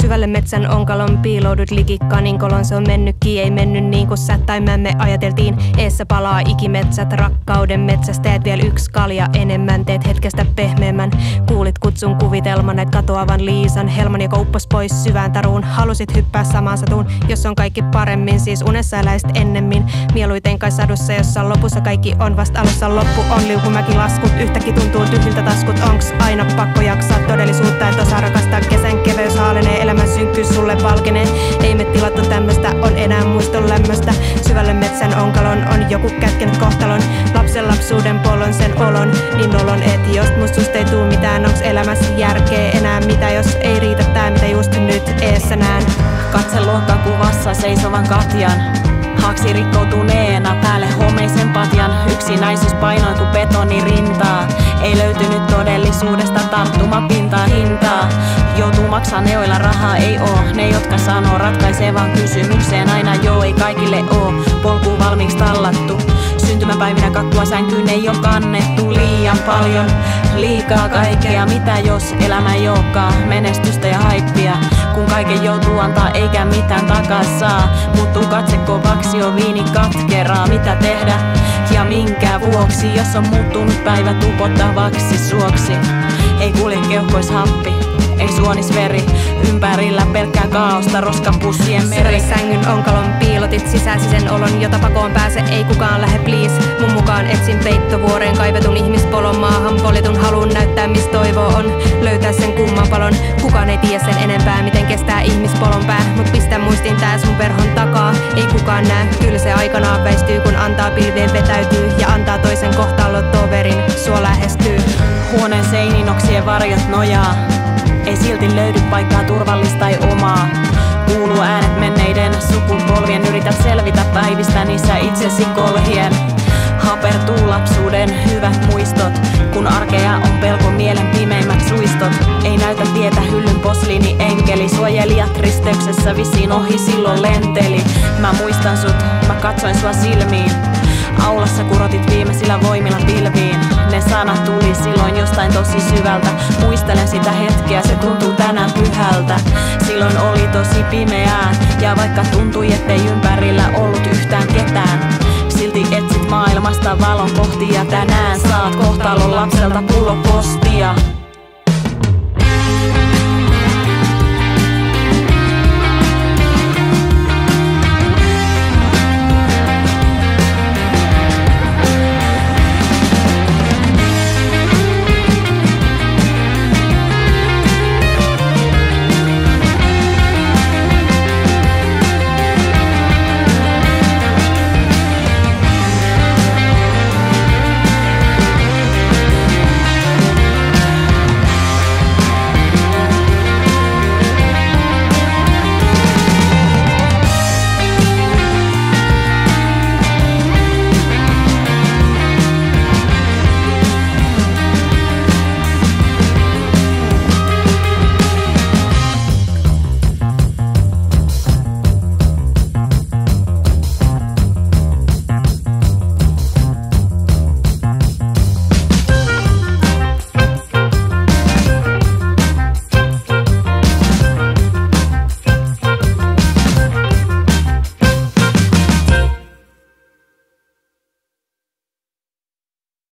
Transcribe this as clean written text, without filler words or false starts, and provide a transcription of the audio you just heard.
Syvälle metsän onkalon piiloudut liki kaninkolon. Se on mennytkin, ei mennyt niin kuin sä tai me ajateltiin. Eessä palaa ikimetsät, rakkauden metsästä. Teet vielä yksi kalja enemmän, teet hetkestä pehmeämmän. Kuulit kutsun kuvitelman, näet katoavan Liisan helman, joka uppos pois syvään taruun. Halusit hyppää samaan satuun, jos on kaikki paremmin. Siis unessa eläisit ennemmin, mieluiten kai sadussa, jossa lopussa kaikki on vasta alussa. Loppu on liukumäkilaskut, yhtäkki tuntuu tyhjiltä taskut. Onks aina pakko jaksaa todellisuutta, et osaa rakastaa? Kesän keveys haalenee, elämän synkkyys sulle valkenee. Ei me tilattu tämmöstä, on enää muiston lämmöstä. Syvälle metsän onkalon on joku kätkenyt kohtalon. Lapsen lapsuuden polon sen olon, niin nolon et jos mustusta ei tuu mitään. Onks elämässä järkeä enää mitä, jos ei riitä tää mitä just nyt eessä näen? Katse luokkakuvassa seisovan Katjan, haaksi rikkoutuneena päälle homeisen patjan. Yksinäisyys painoi kuin betoni rintaa, ei löytynyt todellisuudesta tarttumapintaa. Hintaa joutuu maksaa neoilla, rahaa ei oo. Ne jotka sanoo ratkaisevan kysymykseen aina joo, ei kaikille oo polkuun valmiiksi tallattu. Syntymäpäivinä kakkua sänkyyn ei oo kannettu liian paljon. Liikaa kaikkea, mitä jos elämä ei ookaan menestystä ja haippia. Kun kaiken joutuu antaa eikä mitään takas saa, muuttuu katse kovaksi, on viini katkeraa. Mitä tehdä ja minkä vuoksi, jos on muuttunut päivä tupottavaksi suoksi? Ei kulje keuhkois happi, ei suonis veri, ympärillä pelkkää kaaosta, roskapussien meri. Sängyn onkalon piilotit sisäsi sen olon, jota pakoon pääse, ei kukaan lähe please. Mun mukaan etsin peittovuoreen kaivetun ihmispolon, maahan poljetun haluun näyttää mis toivo on. Löytää sen kumman palon, kukaan ei tiedä sen enempää, miten kestää ihmispolon pää. Mut pistä muistin tää sun verhon takaa, ei kukaan näe. Kyllä se aikanaan väistyy, kun antaa pilvien vetäytyy ja antaa toisen kohtalon toverin sua lähestyy. Huoneen seiniin oksien varjot nojaa, ei silti löydy paikkaa turvallista tai omaa. Kuuluu äänet menneiden sukupolvien, yrität selvitä päivistä niissä itsesi kolhien. Hapertuu lapsuuden hyvät muistot, kun arkea on pelko mielen pimeimmät suistot. Ei näytä tietä hyllyn posliini enkeli, suojelijat risteyksessä vissiin ohi silloin lenteli. Mä muistan sut, mä katsoin sua silmiin, aulassa kurotit viimeisillä voimilla pilviin. Ne sanat tuli silloin jostain tosi syvältä, muistelen sitä hetkeä, se tuntuu tänään pyhältä. Silloin oli tosi pimeää, ja vaikka tuntui ettei ympärillä ollut yhtään ketään, silti etsit maailmasta valon kohti ja tänään saat kohtalon lapselta pullopostia.